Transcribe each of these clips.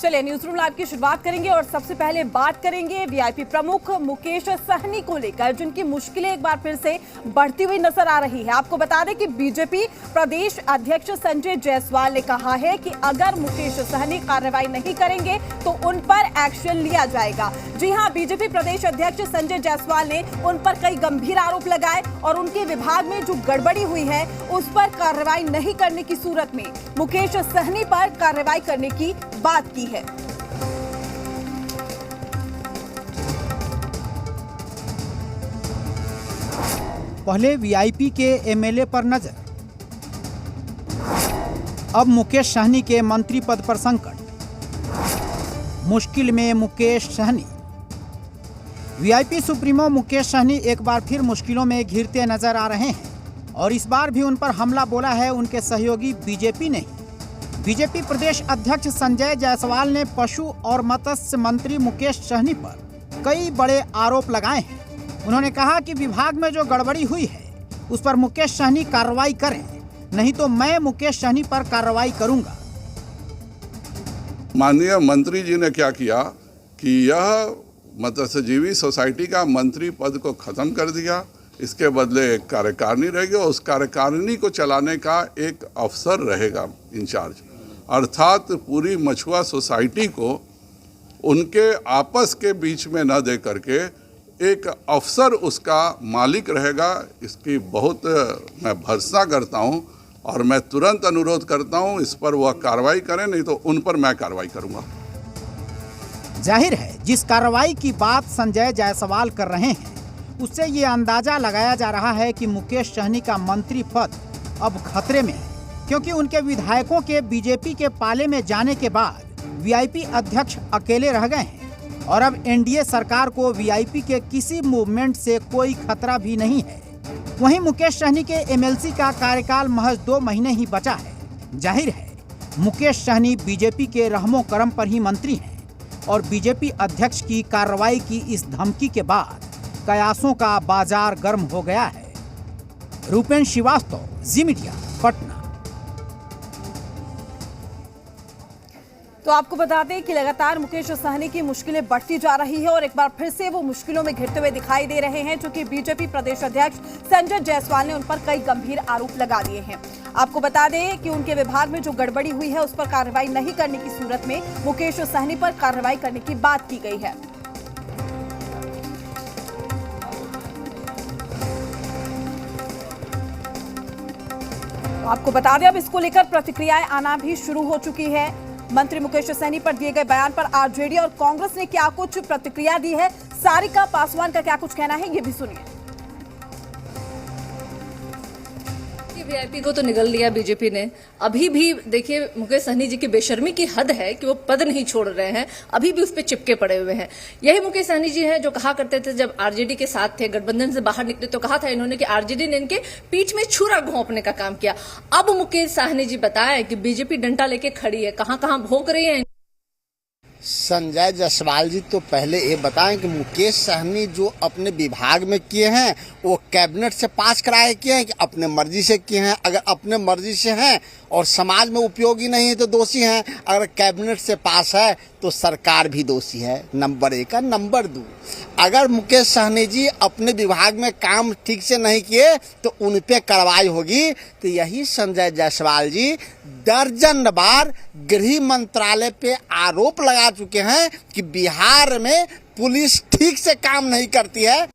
चलिए news room live की शुरुआत करेंगे और सबसे पहले बात करेंगे वीआईपी प्रमुख मुकेश सहनी को लेकर, जिनकी मुश्किलें एक बार फिर से बढ़ती हुई नजर आ रही है। आपको बता दें कि बीजेपी प्रदेश अध्यक्ष संजय जायसवाल ने कहा है कि अगर मुकेश सहनी कार्रवाई नहीं करेंगे तो उन पर एक्शन लिया जाएगा। जी हां, बीजेपी प्रदेश अध्यक्ष संजय जायसवाल ने उन पर कई गंभीर आरोप लगाए और उनके विभाग में जो गड़बड़ी हुई है उस पर कार्रवाई नहीं करने की सूरत में मुकेश सहनी पर कार्रवाई करने की बात की है। पहले वीआईपी के एमएलए पर नजर, अब मुकेश सहनी के मंत्री पद पर संकट, मुश्किल में मुकेश सहनी। वीआईपी सुप्रीमो मुकेश सहनी एक बार फिर मुश्किलों में घिरते नजर आ रहे हैं और इस बार भी उन पर हमला बोला है उनके सहयोगी बीजेपी ने। बीजेपी प्रदेश अध्यक्ष संजय जायसवाल ने पशु और मत्स्य मंत्री मुकेश सहनी पर कई बड़े आरोप लगाए हैं। उन्होंने कहा कि विभाग में जो गड़बड़ी हुई है उस पर मुकेश सहनी कार्रवाई करें, नहीं तो मैं मुकेश सहनी पर कार्रवाई करूंगा। माननीय मंत्री जी ने क्या किया कि यह मत्स्यजीवी सोसाइटी का मंत्री पद को खत्म कर दिया। इसके बदले एक कार्यकारिणी रहेगी और उस कार्यकारिणी को चलाने का एक अफसर रहेगा इंचार्ज, अर्थात पूरी मछुआ सोसाइटी को उनके आपस के बीच में न दे करके एक अफसर उसका मालिक रहेगा। इसकी बहुत मैं भर्त्सना करता हूं और मैं तुरंत अनुरोध करता हूं इस पर वह कार्रवाई करें, नहीं तो उन पर मैं कार्रवाई करूंगा। जाहिर है जिस कार्रवाई की बात संजय जायसवाल कर रहे हैं उससे ये अंदाजा लगाया जा रहा है कि मुकेश सहनी का मंत्री पद अब खतरे में है, क्योंकि उनके विधायकों के बीजेपी के पाले में जाने के बाद वीआईपी अध्यक्ष अकेले रह गए हैं और अब एनडीए सरकार को वीआईपी के किसी मूवमेंट से कोई खतरा भी नहीं है। वहीं मुकेश सहनी के एमएलसी का कार्यकाल महज 2 महीने ही बचा है। जाहिर है मुकेश सहनी बीजेपी के रहमो करम पर ही मंत्री हैं और बीजेपी अध्यक्ष की कार्रवाई की इस धमकी के बाद कयासों का बाजार गर्म हो गया है। रूपेन श्रीवास्तव, जी मीडिया, पटना। तो आपको बता दें कि लगातार मुकेश सहनी की मुश्किलें बढ़ती जा रही है और एक बार फिर से वो मुश्किलों में घिरते हुए दिखाई दे रहे हैं, क्योंकि बीजेपी प्रदेश अध्यक्ष संजय जायसवाल ने उन पर कई गंभीर आरोप लगा दिए हैं। आपको बता दें कि उनके विभाग में जो गड़बड़ी हुई है उस पर कार्रवाई नहीं करने की सूरत में मुकेश सहनी पर कार्रवाई करने की बात की गई है। आपको बता दें अब इसको लेकर प्रतिक्रियाएं आना भी शुरू हो चुकी है। मंत्री मुकेश सहनी पर दिए गए बयान पर आरजेडी और कांग्रेस ने क्या कुछ प्रतिक्रिया दी है, सारिका पासवान का क्या कुछ कहना है, ये भी सुनिए। वीआईपी को तो निगल लिया बीजेपी ने। अभी भी देखिए मुकेश सहनी जी की बेशर्मी की हद है कि वो पद नहीं छोड़ रहे हैं, अभी भी उस पर चिपके पड़े हुए हैं। यही मुकेश सहनी जी हैं जो कहा करते थे जब आरजेडी के साथ थे, गठबंधन से बाहर निकले तो कहा था इन्होंने कि आरजेडी ने इनके पीठ में छुरा घोंपने का काम किया। अब मुकेश सहनी जी बताएं कि बीजेपी डंडा लेके खड़ी है, कहां कहां भोंक रही है। संजय जायसवाल जी तो पहले ये बताएं कि मुकेश सहनी जो अपने विभाग में किए हैं वो कैबिनेट से पास कराए किए हैं कि अपने मर्जी से किए हैं। अगर अपने मर्जी से हैं और समाज में उपयोगी नहीं है तो दोषी हैं, अगर कैबिनेट से पास है तो सरकार भी दोषी है। नंबर 1 का। नंबर 2, अगर मुकेश सहनी जी अपने विभाग में काम ठीक से नहीं किए तो उन पे कार्रवाई होगी। तो यही संजय जायसवाल जी दर्जन बार गृह मंत्रालय पे आरोप लगा चुके हैं कि बिहार में पुलिस ठीक से काम नहीं करती है।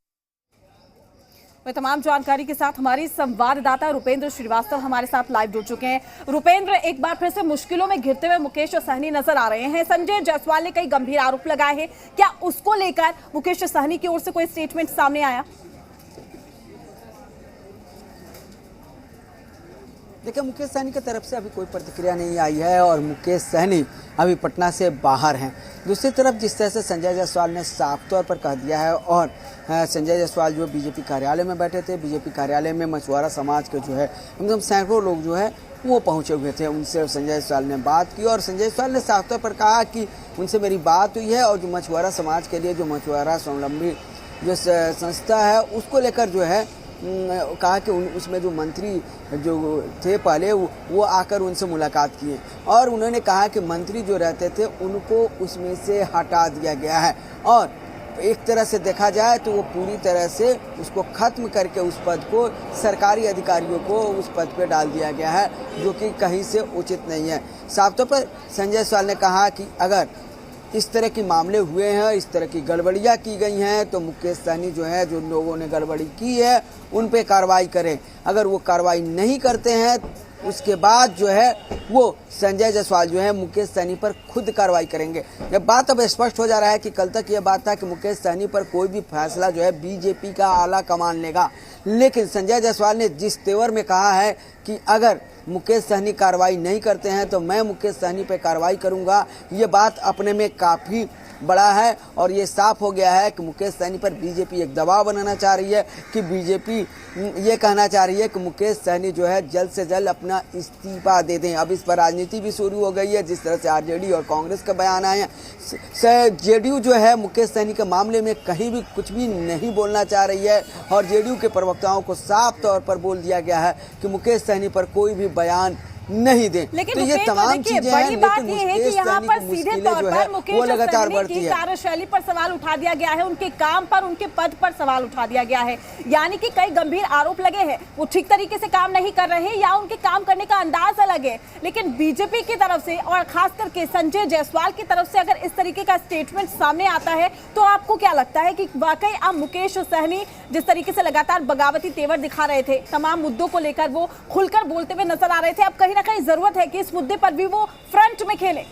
तमाम जानकारी के साथ हमारी संवाददाता रुपेंद्र श्रीवास्तव हमारे साथ लाइव जुड़ चुके हैं। रुपेंद्र, एक बार फिर से मुश्किलों में घिरते हुए मुकेश सहनी नजर आ रहे हैं। संजय जायसवाल ने कई गंभीर आरोप लगाए हैं, क्या उसको लेकर मुकेश सहनी की ओर से कोई स्टेटमेंट सामने आया? देखिए, मुकेश सहनी की तरफ से अभी कोई प्रतिक्रिया नहीं आई है और मुकेश सहनी अभी पटना से बाहर हैं। दूसरी तरफ जिस तरह से संजय जायसवाल ने साफ तौर पर कह दिया है और संजय जायसवाल जो बीजेपी कार्यालय में बैठे थे, बीजेपी कार्यालय में मछुआरा समाज के जो है एकदम सैकड़ों लोग जो है वो पहुंचे हुए थे। उनसे संजय जायसवाल ने बात की और संजय जायसवाल ने साफ तौर पर कहा कि उनसे मेरी बात हुई है और जो मछुआरा समाज के लिए जो मछुआरा स्वावलंबी जो संस्था है उसको लेकर जो है कहा कि उसमें जो मंत्री जो थे पहले वो आकर उनसे मुलाकात किए और उन्होंने कहा कि मंत्री जो रहते थे उनको उसमें से हटा दिया गया है और एक तरह से देखा जाए तो वो पूरी तरह से उसको खत्म करके उस पद को सरकारी अधिकारियों को उस पद पे डाल दिया गया है, जो कि कहीं से उचित नहीं है। साफ तौर पर संजय जायसवाल ने कहा कि अगर इस तरह के मामले हुए हैं, इस तरह की गड़बड़ियाँ की गई हैं तो मुकेश सहनी जो है, जो लोगों ने गड़बड़ी की है उन पे कार्रवाई करें। अगर वो कार्रवाई नहीं करते हैं उसके बाद जो है वो संजय जायसवाल जो है मुकेश सहनी पर खुद कार्रवाई करेंगे। जब बात अब स्पष्ट हो जा रहा है कि कल तक ये बात था कि मुकेश सहनी पर कोई भी फैसला जो है बीजेपी का आला कमान लेगा, लेकिन संजय जायसवाल ने जिस तेवर में कहा है कि अगर मुकेश सहनी कार्रवाई नहीं करते हैं तो मैं मुकेश सहनी पर कार्रवाई करूंगा, ये बात अपने में काफ़ी बड़ा है और ये साफ हो गया है कि मुकेश सहनी पर बीजेपी एक दबाव बनाना चाह रही है कि बीजेपी ये कहना चाह रही है कि मुकेश सहनी जो है जल्द से जल्द अपना इस्तीफा दे दें। अब इस पर राजनीति भी शुरू हो गई है, जिस तरह से आरजेडी और कांग्रेस का बयान आए हैं। जेडीयू जो है मुकेश सहनी के मामले में कहीं भी कुछ भी नहीं बोलना चाह रही है और जेडीयू के प्रवक्ताओं को साफ तौर पर बोल दिया गया है कि मुकेश सहनी पर कोई भी बयान नहीं दें। लेकिन तो ये तमाम चीजें हैं, लेकिन ये है कि यहाँ पर सीधे तौर पर मुकेश सहनी की कार्यशैली पर सवाल उठा दिया गया है, उनके काम पर, उनके पद पर सवाल उठा दिया गया है। यानी कि कई गंभीर आरोप लगे हैं, वो ठीक तरीके से काम नहीं कर रहे या उनके काम करने का अंदाज अलग है। लेकिन बीजेपी की तरफ से और खास करके संजय जायसवाल की तरफ से अगर इस तरीके का स्टेटमेंट सामने आता है तो आपको क्या लगता है कि वाकई अब मुकेश सहनी जिस तरीके से लगातार बगावती तेवर दिखा रहे थे, तमाम मुद्दों को लेकर वो खुलकर बोलते हुए नजर आ रहे थे, अब कहीं ना कहीं जरूरत है कि इस मुद्दे पर भी वो फ्रंट में खेले?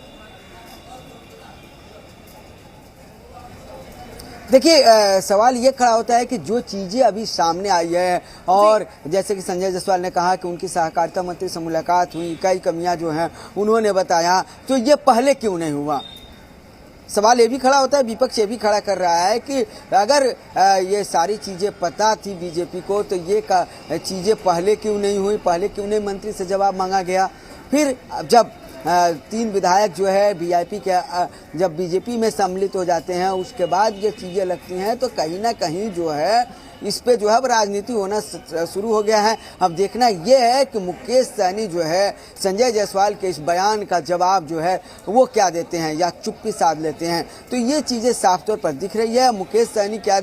देखिए सवाल ये खड़ा होता है कि जो चीज़ें अभी सामने आई है और जैसे कि संजय जायसवाल ने कहा कि उनकी सहकारिता मंत्री से मुलाकात हुई, कई कमियां जो हैं उन्होंने बताया, तो ये पहले क्यों नहीं हुआ? सवाल ये भी खड़ा होता है, विपक्ष ये भी खड़ा कर रहा है कि अगर ये सारी चीज़ें पता थी बीजेपी को तो ये चीज़ें पहले क्यों नहीं हुई, पहले क्यों नहीं मंत्री से जवाब मांगा गया? फिर जब 3 विधायक जो है वीआईपी के जब बीजेपी में सम्मिलित हो जाते हैं उसके बाद ये चीज़ें लगती हैं तो कहीं ना कहीं जो है इस पे जो है अब राजनीति होना शुरू हो गया है। अब देखना ये है कि मुकेश सहनी जो है संजय जायसवाल के इस बयान का जवाब जो है वो क्या देते हैं या चुप्पी साध लेते हैं। तो ये चीज़ें साफ तौर पर दिख रही है। मुकेश सहनी क्या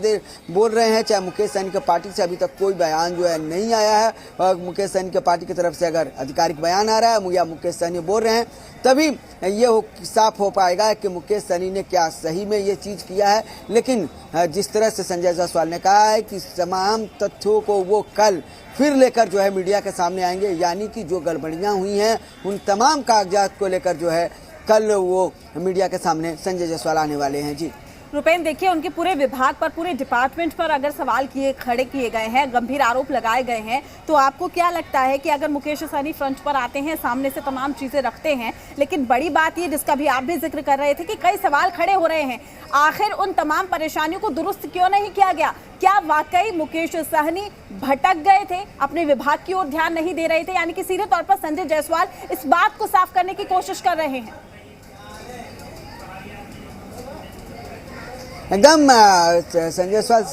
बोल रहे हैं, चाहे मुकेश सहनी के पार्टी से अभी तक कोई बयान जो है नहीं आया है, और मुकेश सहनी के पार्टी की तरफ से अगर आधिकारिक बयान आ रहा है या मुकेश सहनी बोल रहे हैं तभी ये साफ हो पाएगा कि मुकेश सहनी ने क्या सही में ये चीज़ किया है। लेकिन जिस तरह से संजय जायसवाल ने कहा है कि तमाम तथ्यों को वो कल फिर लेकर जो है मीडिया के सामने आएंगे, यानी कि जो गड़बड़ियां हुई हैं उन तमाम कागजात को लेकर जो है कल वो मीडिया के सामने संजय जायसवाल आने वाले हैं। जी रुपेन, देखिए उनके पूरे विभाग पर, पूरे डिपार्टमेंट पर अगर सवाल खड़े किए गए हैं, गंभीर आरोप लगाए गए हैं, तो आपको क्या लगता है कि अगर मुकेश सहनी फ्रंट पर आते हैं, सामने से तमाम चीजें रखते हैं, लेकिन बड़ी बात ये जिसका भी आप भी जिक्र कर रहे थे कि कई सवाल खड़े हो रहे हैं, आखिर उन तमाम परेशानियों को दुरुस्त क्यों नहीं किया गया? क्या वाकई मुकेश सहनी भटक गए थे, अपने विभाग की ओर ध्यान नहीं दे रहे थे? यानी कि सीधे तौर पर संजय जायसवाल इस बात को साफ करने की कोशिश कर रहे हैं। एकदम संजय जायसवाल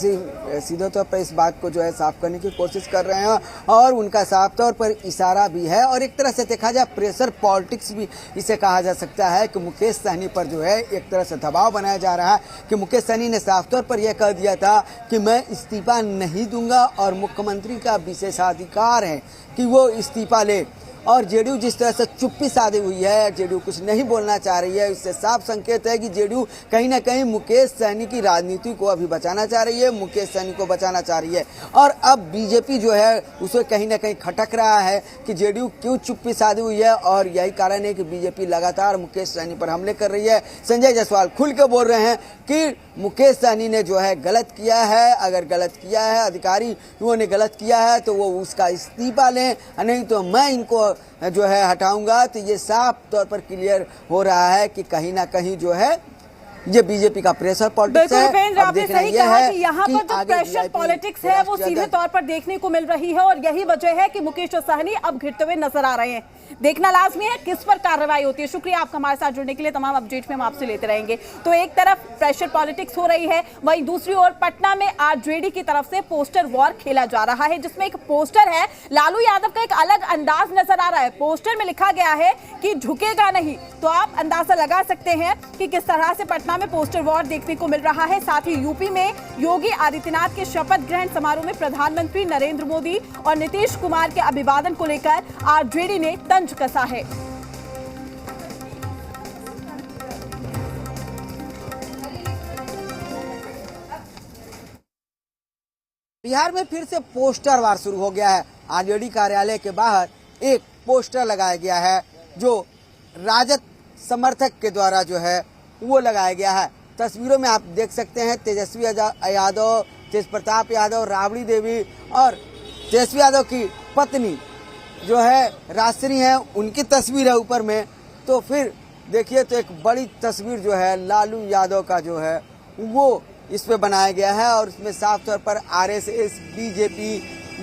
सीधे तौर पर इस बात को जो है साफ करने की कोशिश कर रहे हैं और उनका साफ तौर पर इशारा भी है और एक तरह से देखा जाए प्रेशर पॉलिटिक्स भी इसे कहा जा सकता है कि मुकेश सहनी पर जो है एक तरह से दबाव बनाया जा रहा है कि मुकेश सहनी ने साफ तौर पर यह कह दिया था कि मैं इस्तीफा नहीं दूंगा और मुख्यमंत्री का विशेषाधिकार है कि वो इस्तीफा ले। और जेडीयू जिस तरह से चुप्पी साधी हुई है, जेडीयू कुछ नहीं बोलना चाह रही है, इससे साफ संकेत है कि जेडीयू कहीं ना कहीं मुकेश सहनी की राजनीति को अभी बचाना चाह रही है, मुकेश सहनी को बचाना चाह रही है। और अब बीजेपी जो है उसे कहीं ना कहीं खटक रहा है कि जेडीयू क्यों चुप्पी साधी हुई है और यही कारण है कि बीजेपी लगातार मुकेश सहनी पर हमले कर रही है। संजय जायसवाल खुल के बोल रहे हैं कि मुकेश सहनी ने जो है गलत किया है, अगर गलत किया है, अधिकारियों ने गलत किया है तो वो उसका इस्तीफा लें, नहीं तो मैं इनको जो है हटाऊंगा। तो ये साफ तौर पर क्लियर हो रहा है कि कहीं ना कहीं जो है ये बीजेपी का प्रेशर पॉलिटिक्स बिल्कुल है। भूपेंद्र, अब आपने देखना सही ये कहा है कि यहाँ पर जो आगे प्रेशर VIP पॉलिटिक्स है वो राष्ट्रीय सीधे अध्यक्ष तौर पर देखने को मिल रही है और यही वजह है कि मुकेश सहनी अब घिरते हुए नजर आ रहे हैं। देखना लाजमी है किस पर कार्रवाई होती है। शुक्रिया आपका हमारे साथ जुड़ने के लिए। तमाम अपडेट में हम आपसे लेते रहेंगे। तो एक तरफ प्रेशर पॉलिटिक्स हो रही है, वहीं दूसरी ओर पटना में आरजेडी की तरफ से पोस्टर वॉर खेला जा रहा है, जिसमें एक पोस्टर है लालू यादव का एक अलग अंदाज नजर आ रहा है। पोस्टर में लिखा गया है कि झुकेगा नहीं। तो आप अंदाजा लगा सकते हैं कि किस तरह से पटना में पोस्टर वॉर देखने को मिल रहा है। साथ ही यूपी में योगी आदित्यनाथ के शपथ ग्रहण समारोह में प्रधानमंत्री नरेंद्र मोदी और नीतीश कुमार के अभिवादन को लेकर आरजेडी ने तंज कसा है। बिहार में फिर से पोस्टर वार शुरू हो गया है। आरजेडी कार्यालय के बाहर एक पोस्टर लगाया गया है जो राजद समर्थक के द्वारा जो है वो लगाया गया है। तस्वीरों में आप देख सकते हैं तेजस्वी यादव, तेज प्रताप यादव, राबड़ी देवी और तेजस्वी यादव की पत्नी जो है राजश्री है, उनकी तस्वीर है ऊपर में। तो फिर देखिए तो एक बड़ी तस्वीर जो है लालू यादव का जो है वो इस पे बनाया गया है और इसमें साफ तौर पर RSS, BJP,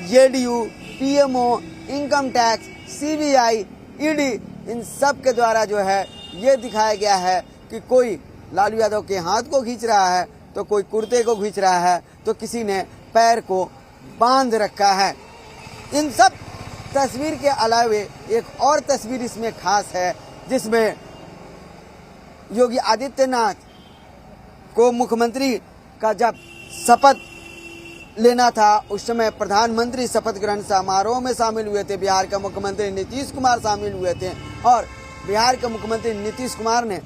JDU, PMO, income tax, CBI, ED, इन सब के द्वारा जो है ये दिखाया गया है कि कोई लालू यादव के हाथ को खींच रहा है, तो कोई कुर्ते को खींच रहा है, तो किसी ने पैर को बांध रखा है। इन सब तस्वीर के अलावे एक और तस्वीर इसमें खास है जिसमें योगी आदित्यनाथ को मुख्यमंत्री का जब शपथ लेना था उस समय प्रधानमंत्री शपथ ग्रहण समारोह में शामिल हुए थे। बिहार के मुख्यमंत्री नीतीश कुमार शामिल हुए थे और बिहार के मुख्यमंत्री नीतीश कुमार ने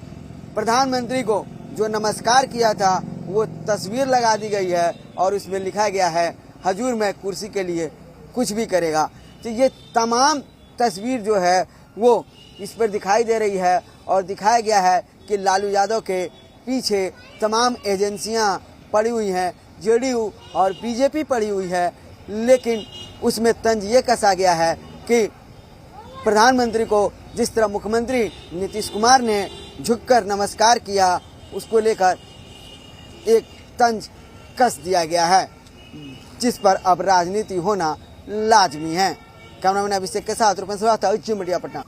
प्रधानमंत्री को जो नमस्कार किया था वो तस्वीर लगा दी गई है और उसमें लिखा गया है हजूर मैं कुर्सी के लिए कुछ भी करेगा। तो ये तमाम तस्वीर जो है वो इस पर दिखाई दे रही है और दिखाया गया है कि लालू यादव के पीछे तमाम एजेंसियां पड़ी हुई हैं, जेडीयू और बीजेपी पड़ी हुई है, लेकिन उसमें तंज ये कसा गया है कि प्रधानमंत्री को जिस तरह मुख्यमंत्री नीतीश कुमार ने झुककर नमस्कार किया उसको लेकर एक तंज कस दिया गया है जिस पर अब राजनीति होना लाजमी है। कैमरामैन अभिषेक के साथ रूपेंद्र श्रीवास्तव, जी मीडिया पटना।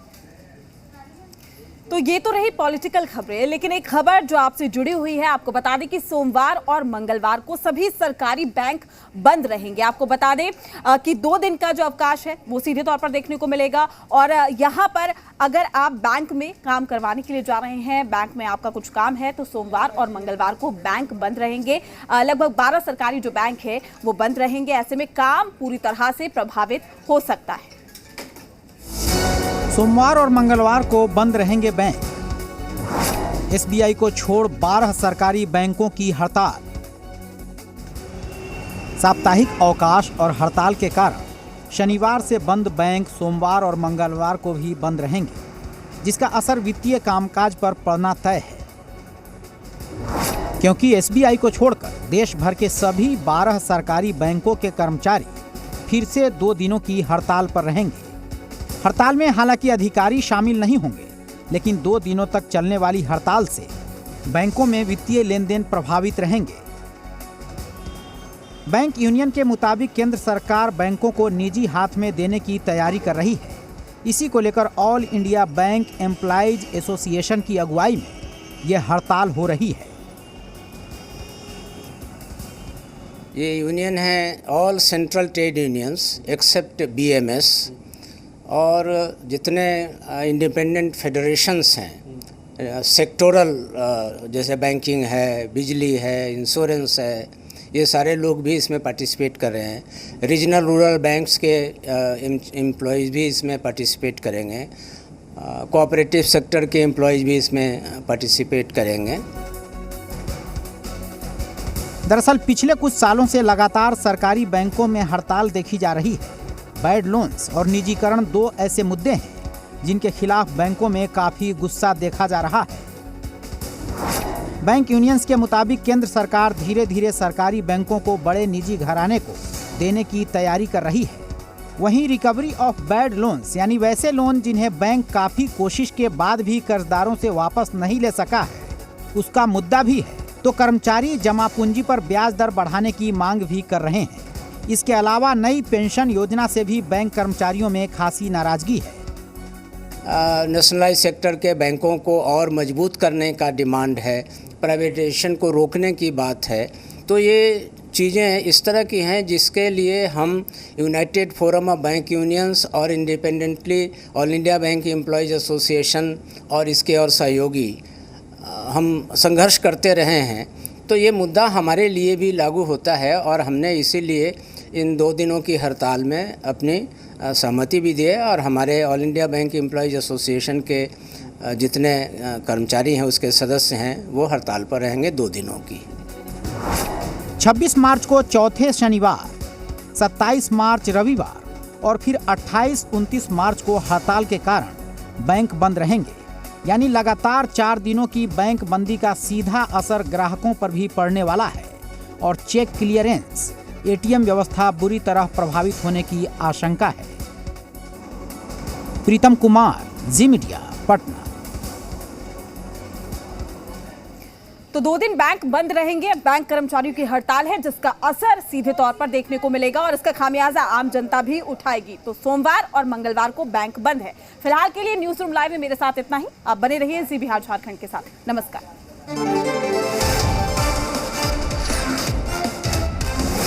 तो ये तो रही पॉलिटिकल खबरें, लेकिन एक खबर जो आपसे जुड़ी हुई है, आपको बता दें कि सोमवार और मंगलवार को सभी सरकारी बैंक बंद रहेंगे। आपको बता दें कि 2 दिन का जो अवकाश है वो सीधे तौर पर देखने को मिलेगा और यहाँ पर अगर आप बैंक में काम करवाने के लिए जा रहे हैं, बैंक में आपका कुछ काम है, तो सोमवार और मंगलवार को बैंक बंद रहेंगे। लगभग 12 सरकारी जो बैंक है वो बंद रहेंगे। ऐसे में काम पूरी तरह से प्रभावित हो सकता है। सोमवार और मंगलवार को बंद रहेंगे बैंक। एसबीआई को छोड़ 12 सरकारी बैंकों की हड़ताल। साप्ताहिक अवकाश और हड़ताल के कारण शनिवार से बंद बैंक सोमवार और मंगलवार को भी बंद रहेंगे, जिसका असर वित्तीय कामकाज पर पड़ना तय है, क्योंकि एसबीआई को छोड़कर देश भर के सभी 12 सरकारी बैंकों के कर्मचारी फिर से 2 दिनों की हड़ताल पर रहेंगे। हड़ताल में हालांकि अधिकारी शामिल नहीं होंगे, लेकिन 2 दिनों तक चलने वाली हड़ताल से बैंकों में वित्तीय लेन देन प्रभावित रहेंगे। बैंक यूनियन के मुताबिक केंद्र सरकार बैंकों को निजी हाथ में देने की तैयारी कर रही है। इसी को लेकर all India bank employees association की अगुवाई में यह हड़ताल हो रही है। ये यूनियन है all central trade unions except BMS और जितने इंडिपेंडेंट फेडरेशंस हैं, सेक्टोरल जैसे बैंकिंग है, बिजली है, इंश्योरेंस है, ये सारे लोग भी इसमें पार्टिसिपेट कर रहे हैं। रीजनल रूरल बैंक्स के एम्प्लॉयज़ भी इसमें पार्टिसिपेट करेंगे। कोऑपरेटिव सेक्टर के एम्प्लॉयज़ भी इसमें पार्टिसिपेट करेंगे। दरअसल पिछले कुछ सालों से लगातार सरकारी बैंकों में हड़ताल देखी जा रही है। बैड लोन्स और निजीकरण 2 ऐसे मुद्दे हैं जिनके खिलाफ बैंकों में काफी गुस्सा देखा जा रहा है। बैंक यूनियंस के मुताबिक केंद्र सरकार धीरे धीरे सरकारी बैंकों को बड़े निजी घराने को देने की तैयारी कर रही है। वहीं रिकवरी ऑफ बैड लोन्स यानी वैसे लोन जिन्हें बैंक काफी कोशिश के बाद भी कर्जदारों से वापस नहीं ले सका है, उसका मुद्दा भी है, तो कर्मचारी जमा पूंजी पर ब्याज दर बढ़ाने की मांग भी कर रहे हैं। इसके अलावा नई पेंशन योजना से भी बैंक कर्मचारियों में खासी नाराजगी है। नेशनलाइज सेक्टर के बैंकों को और मजबूत करने का डिमांड है, प्राइवेटाइजेशन को रोकने की बात है। तो ये चीज़ें इस तरह की हैं जिसके लिए हम United Forum of Bank Unions और independently All India Bank Employees Association और इसके और सहयोगी हम संघर्ष करते रहे हैं। तो ये मुद्दा हमारे लिए भी लागू होता है और हमने इसीलिए इन 2 दिनों की हड़ताल में अपनी सहमति भी दी है और हमारे all India Bank Employees association के जितने कर्मचारी हैं उसके सदस्य हैं वो हड़ताल पर रहेंगे 2 दिनों की। 26 मार्च को चौथे शनिवार, 27 मार्च रविवार और फिर 28-29 मार्च को हड़ताल के कारण बैंक बंद रहेंगे। यानी लगातार 4 दिनों की बैंक बंदी का सीधा असर ग्राहकों पर भी पड़ने वाला है और चेक क्लियरेंस, एटीएम व्यवस्था बुरी तरह प्रभावित होने की आशंका है। प्रीतम कुमार, जी मीडिया, पटना। तो 2 दिन बैंक बंद रहेंगे। बैंक कर्मचारियों की हड़ताल है जिसका असर सीधे तौर पर देखने को मिलेगा और इसका खामियाजा आम जनता भी उठाएगी। तो सोमवार और मंगलवार को बैंक बंद है। फिलहाल के लिए न्यूज रूम लाइव में मेरे साथ इतना ही। आप बने रहिए जी बिहार झारखंड के साथ। नमस्कार।